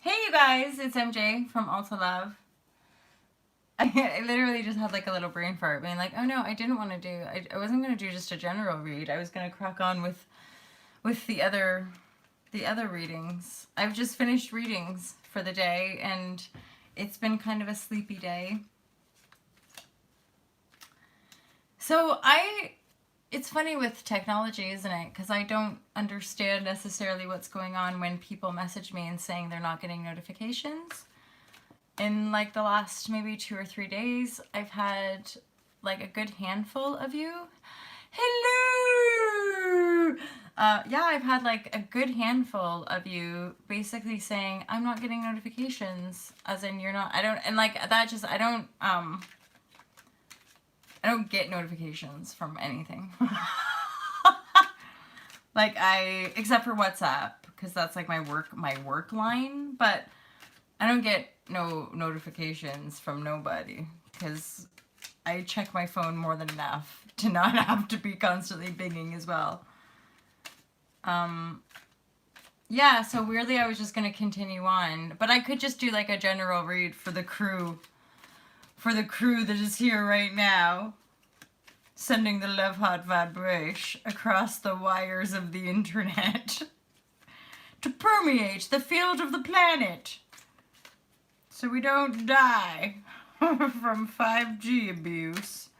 Hey you guys, it's MJ from Love. I literally just had like a little brain fart being like, oh no, I didn't want to do, I wasn't going to do just a general read. I was going to crack on with the other readings. I've just finished readings for the day and it's been kind of a sleepy day. So it's funny with technology, isn't it? Because I don't understand necessarily what's going on when people message me and saying they're not getting notifications. In like the last maybe 2 or 3 days, I've had like a good handful of you. Hello! Yeah, I've had like a good handful of you basically saying, I'm not getting notifications, as in you're not, I don't, and like that just, I don't get notifications from anything. Like except for WhatsApp, because that's like my work line, but I don't get no notifications from nobody, because I check my phone more than enough to not have to be constantly binging as well. Yeah, so weirdly I was just going to continue on, but I could just do like a general read for the crew that is here right now, sending the love hot vibrashe across the wires of the internet to permeate the field of the planet so we don't die from 5G abuse.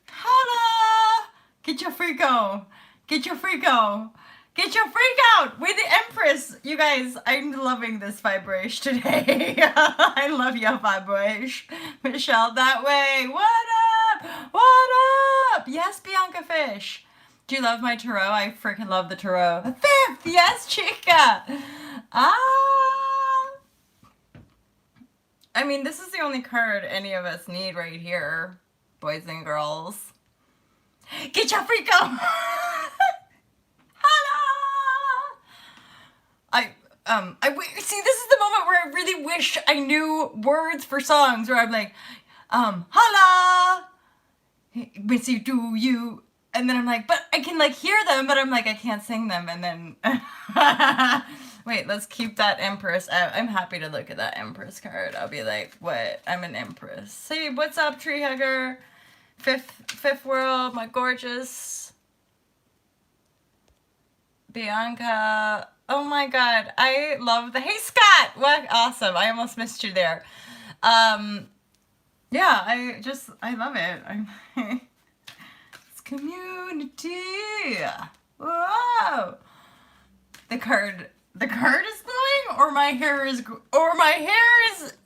Holla! Get your freak on! Get your freak on! Get your freak out with the Empress! You guys, I'm loving this vibrashe today. I love your vibrashe. Michelle, that way. What up? What up? Yes, Bianca Fish. Do you love my tarot? I freaking love the tarot. A fifth! Yes, chica! I mean, this is the only card any of us need right here, boys and girls. Get your freak on! See, this is the moment where I really wish I knew words for songs, where I'm like, holla, Missy, do you, and then I'm like, but I can like hear them, but I'm like, I can't sing them, and then, wait, let's keep that Empress out. I'm happy to look at that Empress card. I'll be like, what? I'm an Empress. Say, what's up, Tree Hugger? Fifth World, my gorgeous Bianca. Oh my god, I love the, hey Scott, what awesome, I almost missed you there. Yeah, I love it. It's community. Whoa. The card is glowing, or my hair is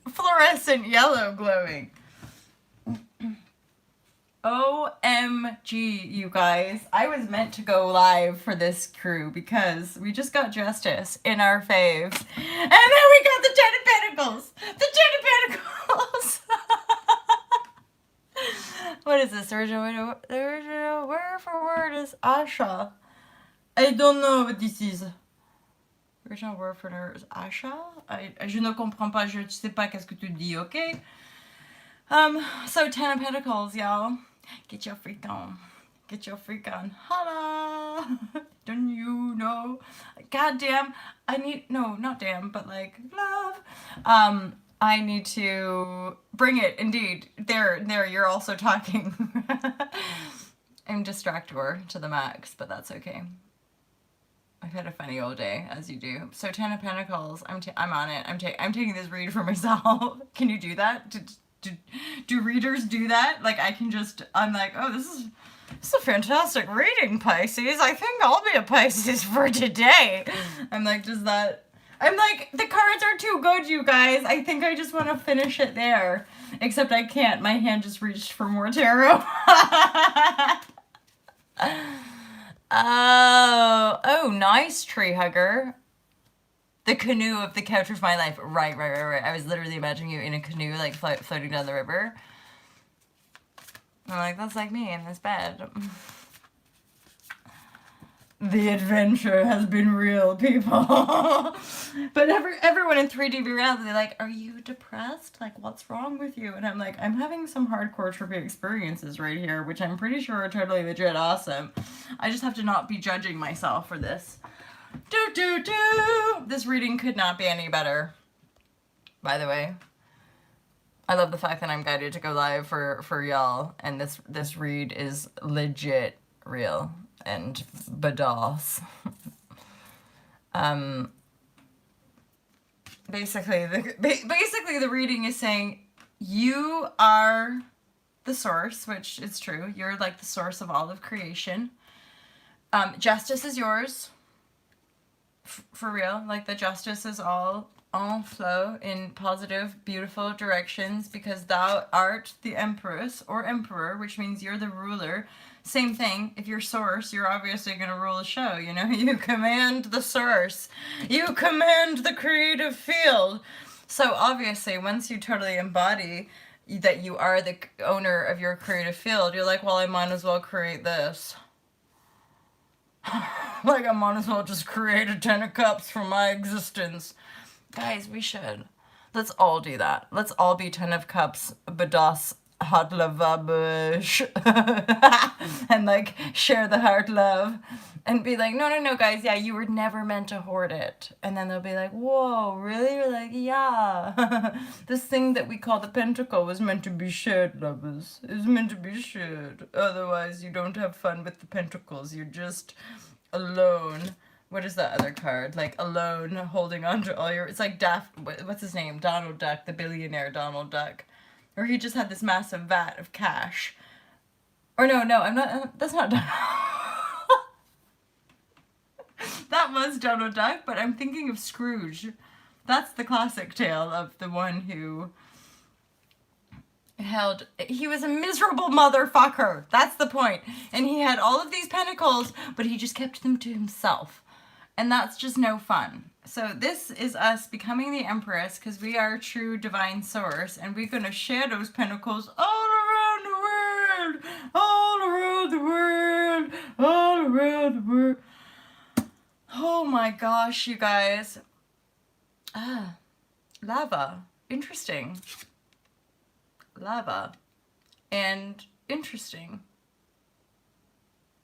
fluorescent yellow glowing. OMG, you guys. I was meant to go live for this crew because we just got justice in our faves. And then we got the Ten of Pentacles! The Ten of Pentacles! What is this? The original word for word is Asha. I don't know what this is. Original word for word is Asha? Je ne comprends pas, je sais pas qu'est-ce que tu dis, okay? So Ten of Pentacles, y'all. Get your freak on. Get your freak on. Holla! Don't you know? Goddamn. Not damn, but like, love. I need to bring it, indeed. There, you're also talking. I'm distractor to the max, but that's okay. I've had a funny old day, as you do. So Ten of Pentacles, I'm on it. I'm taking this read for myself. Can you do that? Do readers do that? Like, I'm like, oh, this is a fantastic reading, Pisces. I think I'll be a Pisces for today. I'm like, the cards are too good, you guys. I think I just want to finish it there. Except I can't. My hand just reached for more tarot. Oh, nice, Tree Hugger. The canoe of the couch of my life. Right. I was literally imagining you in a canoe, like, floating down the river. I'm like, that's like me in this bed. The adventure has been real, people. But everyone in 3D reality, they're like, are you depressed? Like, what's wrong with you? And I'm like, I'm having some hardcore trippy experiences right here, which I'm pretty sure are totally legit awesome. I just have to not be judging myself for this. Do, do, do. This reading could not be any better, by the way. I love the fact that I'm guided to go live for y'all, and this read is legit real and badass. Basically the reading is saying you are the source, which is true. You're like the source of all of creation. Justice is yours. For real. Like the justice is all en flow in positive, beautiful directions because thou art the empress or emperor, which means you're the ruler. Same thing. If you're source, you're obviously going to rule the show. You know, you command the source. You command the creative field. So obviously, once you totally embody that you are the owner of your creative field, you're like, well, I might as well create this. Like, I might as well just create a 10 of cups from my existence. Guys, we should. Let's all do that. Let's all be 10 of cups, badass, hot love, vibrashe. And, like, share the heart love. And be like, no, guys, yeah, you were never meant to hoard it. And then they'll be like, whoa, really? You're like, yeah. This thing that we call the pentacle was meant to be shared, lovers. It was meant to be shared. Otherwise, you don't have fun with the pentacles. You're just alone. What is that other card? Like, alone, holding on to all your... It's like what's his name? Donald Duck, the billionaire Donald Duck. Or he just had this massive vat of cash. Or no, I'm not... That's not Donald. That was Donald Duck, but I'm thinking of Scrooge. That's the classic tale of the one who he was a miserable motherfucker. That's the point. And he had all of these pentacles, but he just kept them to himself. And that's just no fun. So this is us becoming the Empress because we are true divine source, and we're going to share those pentacles all around the world. All around the world. All around the world. Oh my gosh, you guys. Lava. Interesting. Lava. And interesting.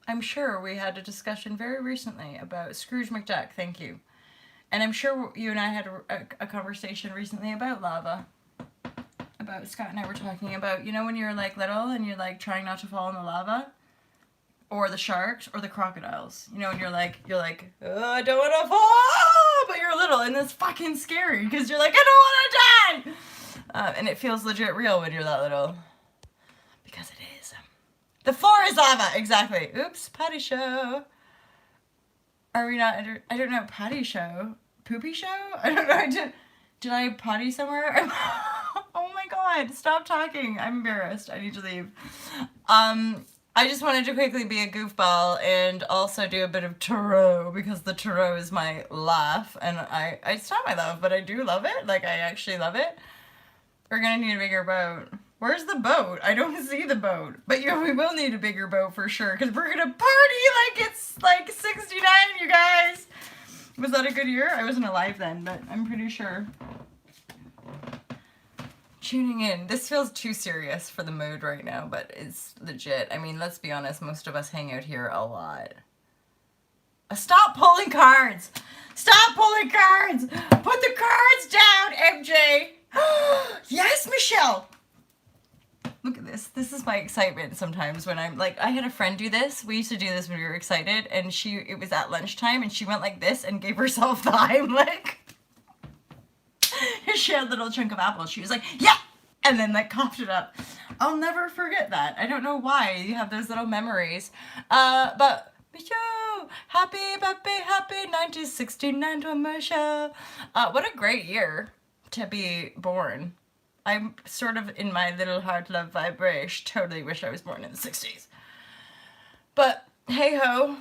I'm sure we had a discussion very recently about Scrooge McDuck, thank you. And I'm sure you and I had a conversation recently about lava. About Scott and I were talking about, you know, when you're like little and you're like trying not to fall in the lava? Or the sharks, or the crocodiles. You know, and you're like, oh, I don't want to fall, but you're little, and it's fucking scary, because you're like, I don't want to die! And it feels legit real when you're that little. Because it is. The floor is lava, exactly. Oops, potty show. Are we not, I don't know, potty show? Poopy show? I don't know, did I potty somewhere? Oh my god, stop talking, I'm embarrassed, I need to leave. I just wanted to quickly be a goofball and also do a bit of tarot because the tarot is my laugh, and it's not my love, but I do love it. Like, I actually love it. We're gonna need a bigger boat. Where's the boat? I don't see the boat. But yeah, we will need a bigger boat for sure because we're gonna party like it's like 69, you guys. Was that a good year? I wasn't alive then, but I'm pretty sure. Tuning in. This feels too serious for the mood right now, but it's legit. I mean, let's be honest, most of us hang out here a lot. Stop pulling cards! Stop pulling cards! Put the cards down, MJ! Yes, Michelle! Look at this. This is my excitement sometimes when I'm like, I had a friend do this. We used to do this when we were excited, and it was at lunchtime, and she went like this and gave herself the Heimlich. She had a little chunk of apple. She was like, yeah! And then like coughed it up. I'll never forget that. I don't know why you have those little memories. But happy 1969 to Michelle. What a great year to be born. I'm sort of in my little heart love vibrashe. Totally wish I was born in the 60s. But hey ho.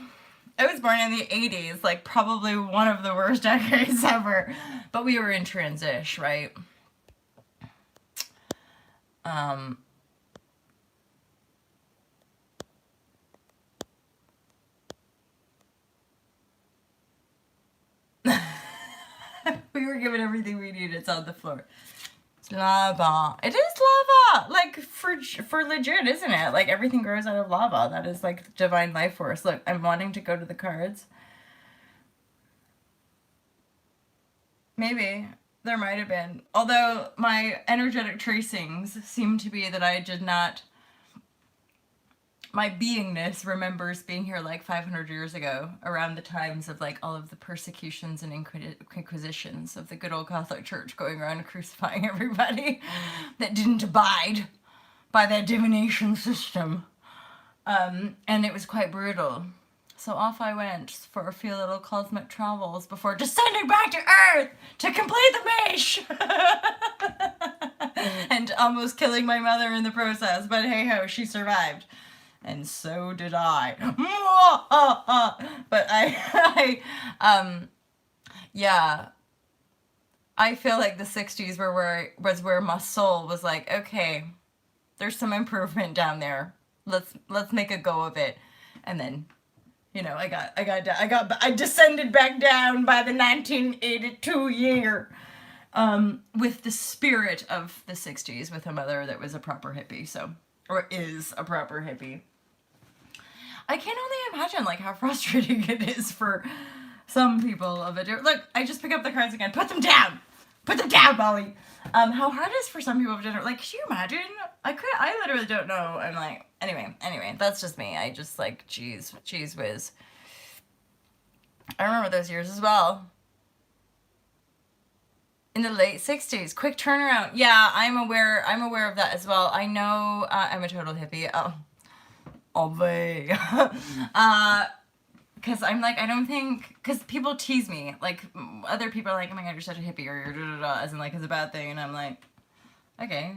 I was born in the 80s, like probably one of the worst decades ever. But we were in transition, right? We were given everything we needed. It's on the floor. It's lava. It is lava! Like, for legit, isn't it? Like, everything grows out of lava. That is, like, divine life force. Look, I'm wanting to go to the cards. Maybe. There might have been. Although my energetic tracings seem to be that I did not, my beingness remembers being here like 500 years ago, around the times of like all of the persecutions and inquisitions of the good old Catholic Church going around crucifying everybody that didn't abide by their divination system. And it was quite brutal. So off I went for a few little cosmic travels before descending back to Earth to complete the mission. And almost killing my mother in the process. But hey ho, she survived. And so did I. But yeah. I feel like the 60s was where my soul was like, okay, there's some improvement down there. Let's make a go of it. And then, you know, I descended back down by the 1982 year, with the spirit of the 60s, with a mother that was a proper hippie, so, or is a proper hippie. I can only imagine, like, how frustrating it is for some people of it. Look, I just pick up the cards again. Put them down! Put them down, Molly! How hard it is for some people of dinner. Like, could you imagine? I literally don't know. I'm like, anyway, that's just me. I just, like, cheese whiz. I remember those years as well. In the late 60s, quick turnaround. Yeah, I'm aware of that as well. I know, I'm a total hippie. Because I'm like, I don't think, because people tease me, like, other people are like, oh my god, you're such a hippie, or you're da-da-da, as in, like, it's a bad thing, and I'm like, okay,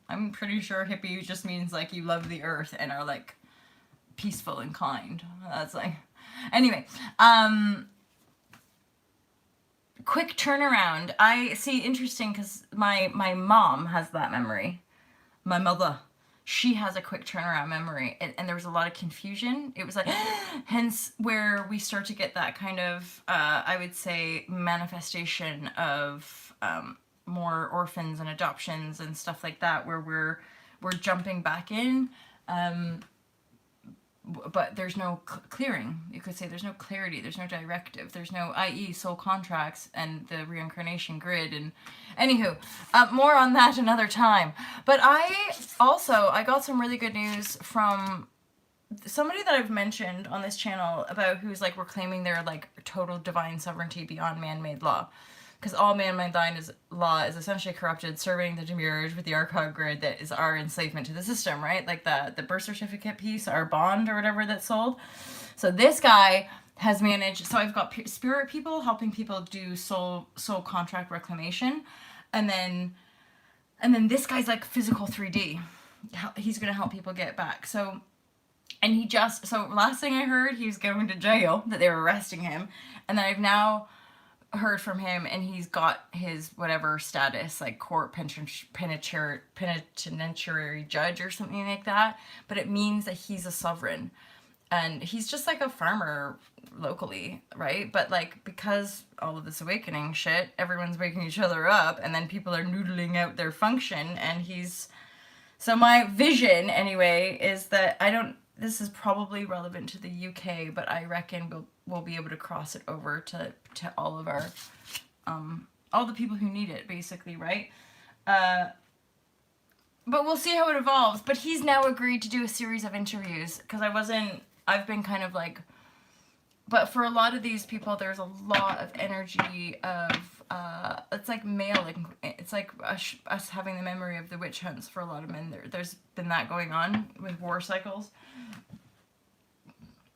I'm pretty sure hippie just means, like, you love the earth and are, like, peaceful and kind. That's, like, anyway, quick turnaround. I see, interesting, because my mom has that memory. My mother. She has a quick turnaround memory, and there was a lot of confusion. It was like, hence where we start to get that kind of, I would say, manifestation of more orphans and adoptions and stuff like that, where we're jumping back in, but there's no clearing. You could say there's no clarity, there's no directive, there's no, i.e. soul contracts and the reincarnation grid. And anywho, more on that another time. But I got some really good news from somebody that I've mentioned on this channel about who's like reclaiming their like total divine sovereignty beyond man-made law. Because all man-made law is essentially corrupted, serving the demurrage with the archon grid that is our enslavement to the system, right? Like the birth certificate piece, our bond or whatever that's sold. So this guy has managed, so I've got spirit people helping people do soul contract reclamation. And then this guy's like physical 3D. He's going to help people get back. So last thing I heard, he was going to jail, that they were arresting him. And then I've now heard from him, and he's got his whatever status, like court penitentiary judge or something like that, but it means that he's a sovereign, and he's just like a farmer locally, right? But like, because all of this awakening shit, everyone's waking each other up, and then people are noodling out their function, and so my vision anyway is that this is probably relevant to the UK, but I reckon we'll be able to cross it over to all of our, all the people who need it, basically, right? But we'll see how it evolves. But he's now agreed to do a series of interviews, because I've been kind of like, but for a lot of these people, there's a lot of energy of, it's like it's like us having the memory of the witch hunts for a lot of men. There's been that going on with war cycles.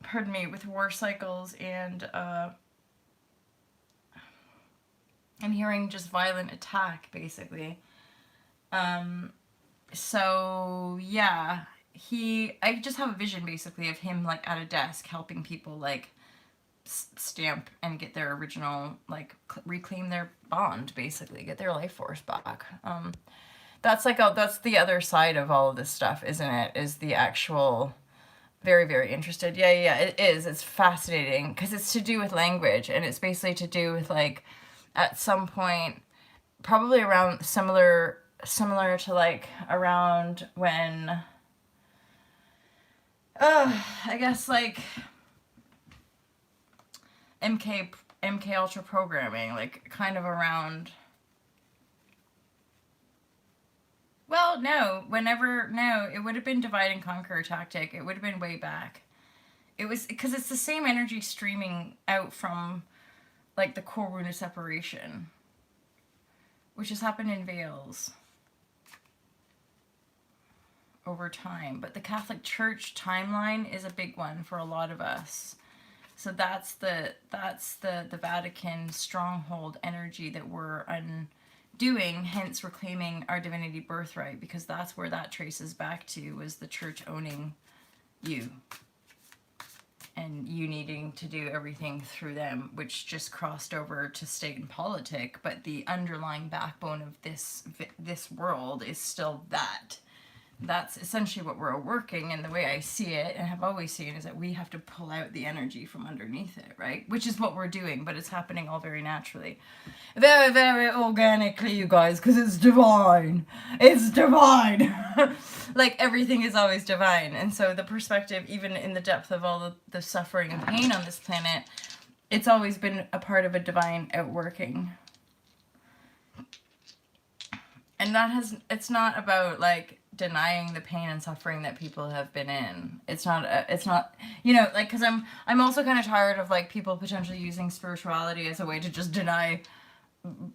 Pardon me, with war cycles, and I'm hearing just violent attack, basically. So yeah, I just have a vision basically of him like at a desk helping people like stamp and get their original, like reclaim their bond, basically get their life force back. That's the other side of all of this stuff, isn't it? Is the actual, very, very interested. Yeah, it is. It's fascinating because it's to do with language, and it's basically to do with like, at some point, probably around similar to like around when, I guess like MK MK Ultra programming, like kind of around. Well, no, no, it would have been divide and conquer tactic. It would have been way back. It was because it's the same energy streaming out from like the core wound of separation, which has happened in veils over time. But the Catholic Church timeline is a big one for a lot of us. So that's the Vatican stronghold energy that we're undoing, hence reclaiming our divinity birthright, because that's where that traces back to, was the church owning you. And you needing to do everything through them, which just crossed over to state and politic. But the underlying backbone of this world is still that. That's essentially what we're working, and the way I see it, and have always seen, is that we have to pull out the energy from underneath it, right? Which is what we're doing, but it's happening all very naturally. Very, very organically, you guys, because it's divine. It's divine. Like, everything is always divine. And so the perspective, even in the depth of all the suffering and pain on this planet, it's always been a part of a divine outworking. And it's not about, like, denying the pain and suffering that people have been in. It's not, you know, like, because I'm also kind of tired of, like, people potentially using spirituality as a way to just deny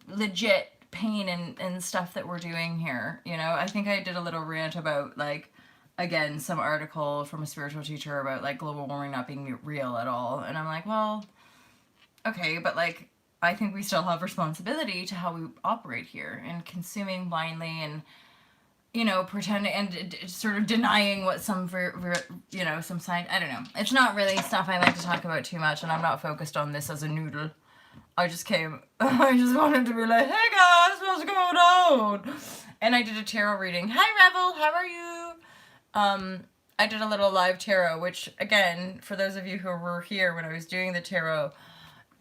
legit pain and stuff that we're doing here, you know. I think I did a little rant about, like, again, some article from a spiritual teacher about, like, global warming not being real at all, and I'm like, well, okay, but, like, I think we still have responsibility to how we operate here, and consuming blindly and, you know, pretending and sort of denying what some, you know, some sign, I don't know. It's not really stuff I like to talk about too much, and I'm not focused on this as a noodle. I just wanted to be like, hey guys, what's going on? And I did a tarot reading. Hi Revel, how are you? I did a little live tarot, which, again, for those of you who were here when I was doing the tarot,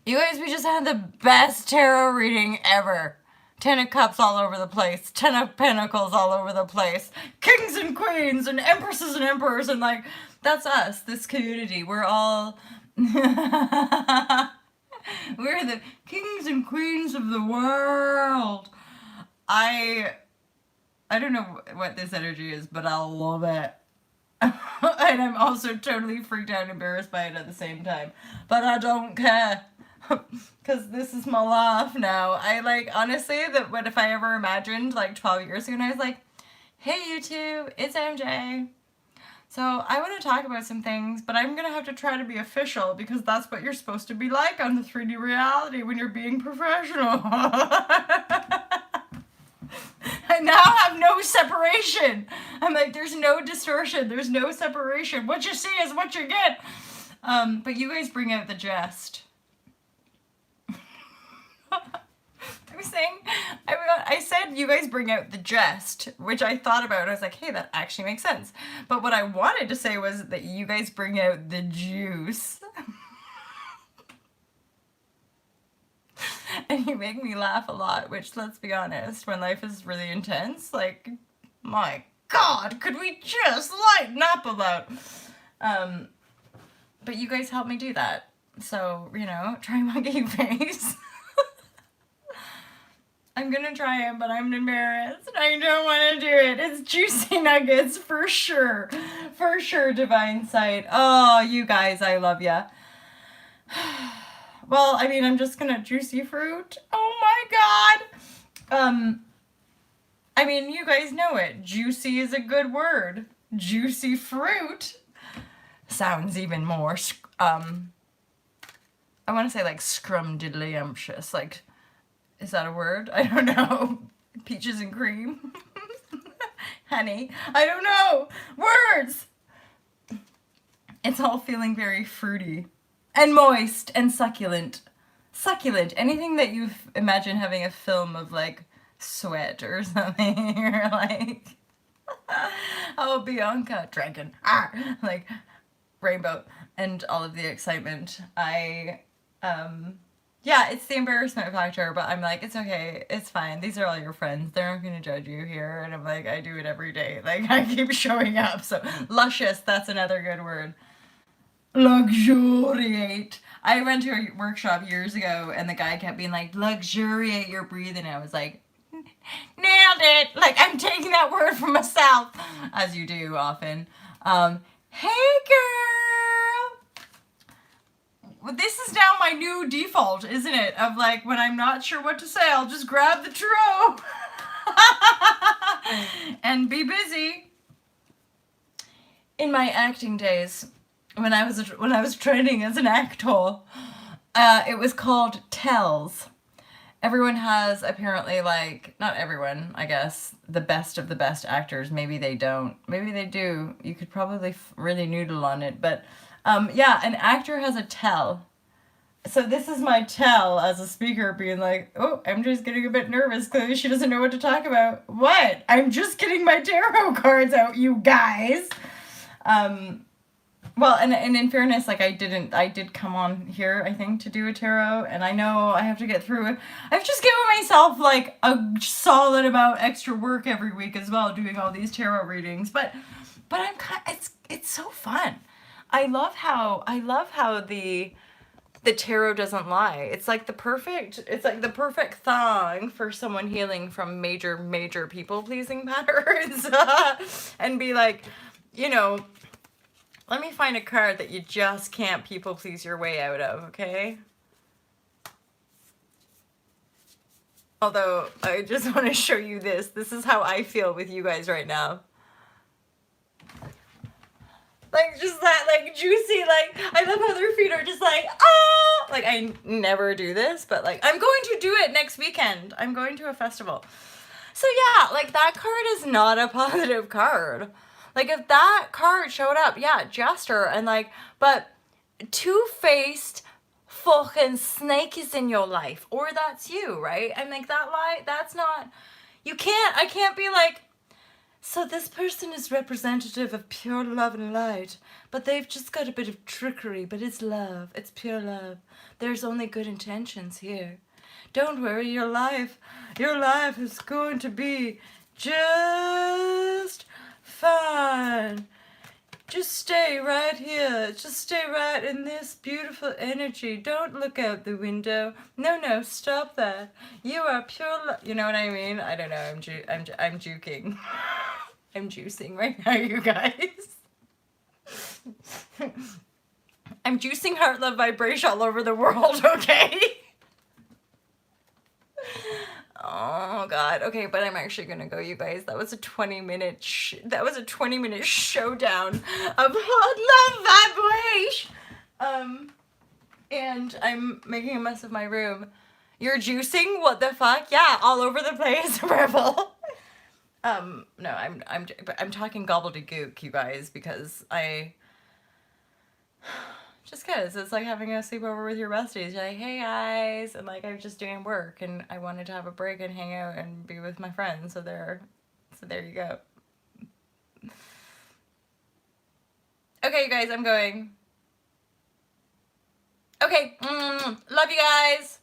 you guys, we just had the best tarot reading ever. 10 of Cups all over the place. 10 of Pentacles all over the place. Kings and Queens and Empresses and Emperors. And, like, that's us, this community. We're all... We're the kings and queens of the world. I don't know what this energy is, but I love it. And I'm also totally freaked out and embarrassed by it at the same time. But I don't care. Because this is my life now. I, like, honestly, that what if I ever imagined, like, 12 years ago, and I was like, hey, YouTube, it's MJ. So I want to talk about some things, but I'm going to have to try to be official, because that's what you're supposed to be like on the 3D reality when you're being professional. I now have no separation. I'm like, there's no distortion. There's no separation. What you see is what you get. But you guys bring out the jest. I said you guys bring out the jest, which I thought about. I was like, hey, that actually makes sense. But what I wanted to say was that you guys bring out the juice. And you make me laugh a lot, which, let's be honest, when life is really intense, like, my God, could we just lighten up about? But you guys help me do that. So, you know, try monkey face. I'm gonna try it, but I'm embarrassed. I don't want to do it. It's juicy nuggets for sure. For sure, divine sight. Oh, you guys, I love ya. Well, I mean, I'm just gonna juicy fruit. Oh my God. I mean, you guys know it. Juicy is a good word. Juicy fruit sounds even more, I want to say, like, scrumdiddlyumptious, like, is that a word? I don't know. Peaches and cream. Honey. I don't know. Words. It's all feeling very fruity. And moist. And succulent. Succulent. Anything that you imagine having a film of, like, sweat or something. You're like, oh, Bianca. Dragon. Ah. Like, rainbow. And all of the excitement. Yeah, it's the embarrassment factor, but I'm like, it's okay, it's fine, these are all your friends, they're not gonna judge you here, and I'm like, I do it every day, like, I keep showing up, so, luscious, that's another good word. Luxuriate. I went to a workshop years ago and the guy kept being like, luxuriate your breathing. And I was like, nailed it. Like, I'm taking that word for myself, as you do often. Hey, girl. This is now my new default, isn't it? Of like, when I'm not sure what to say, I'll just grab the tarot and be busy. In my acting days, when I was training as an actor, it was called tells. Everyone has apparently, like, not everyone, I guess, the best of the best actors. Maybe they don't. Maybe they do. You could probably really noodle on it. But, yeah, an actor has a tell. So this is my tell as a speaker being like, oh, I'm just getting a bit nervous. Clearly she doesn't know what to talk about. What? I'm just getting my tarot cards out, you guys. Well, and in fairness, like, I did come on here, I think, to do a tarot, and I know I have to get through it. I've just given myself, like, a solid amount extra work every week as well, doing all these tarot readings, but I'm it's so fun. I love how the tarot doesn't lie. It's like the perfect thong for someone healing from major people-pleasing patterns, and be like, you know, let me find a card that you just can't people please your way out of, okay? Although, I just want to show you this. This is how I feel with you guys right now. Like, just that, like, juicy, like, I love how their feet are just like, ah! Like, I never do this, but, like, I'm going to do it next weekend. I'm going to a festival. So, yeah, like, that card is not a positive card. Like, if that card showed up, yeah, jester, and like, but two-faced fucking snake is in your life, or that's you, right? And like, that lie, that's not, I can't be like, so this person is representative of pure love and light, but they've just got a bit of trickery, but it's love, it's pure love. There's only good intentions here. Don't worry, your life is going to be just fine. Just stay right here. Just stay right in this beautiful energy. Don't look out the window. No, stop that. You are pure you know what I mean? I don't know. I'm juking. I'm juicing right now, you guys. I'm juicing heart, love, vibration all over the world, okay? Oh god. Okay, but I'm actually gonna go, you guys. That was a 20-minute showdown of hot love vibration. And I'm making a mess of my room. You're juicing? What the fuck? Yeah, all over the place, Rebel. No, I'm talking gobbledygook, you guys, because just cause it's like having a sleepover with your besties. You're like, hey guys, and like, I'm just doing work and I wanted to have a break and hang out and be with my friends. So there you go. Okay, you guys, I'm going. Okay, love you guys.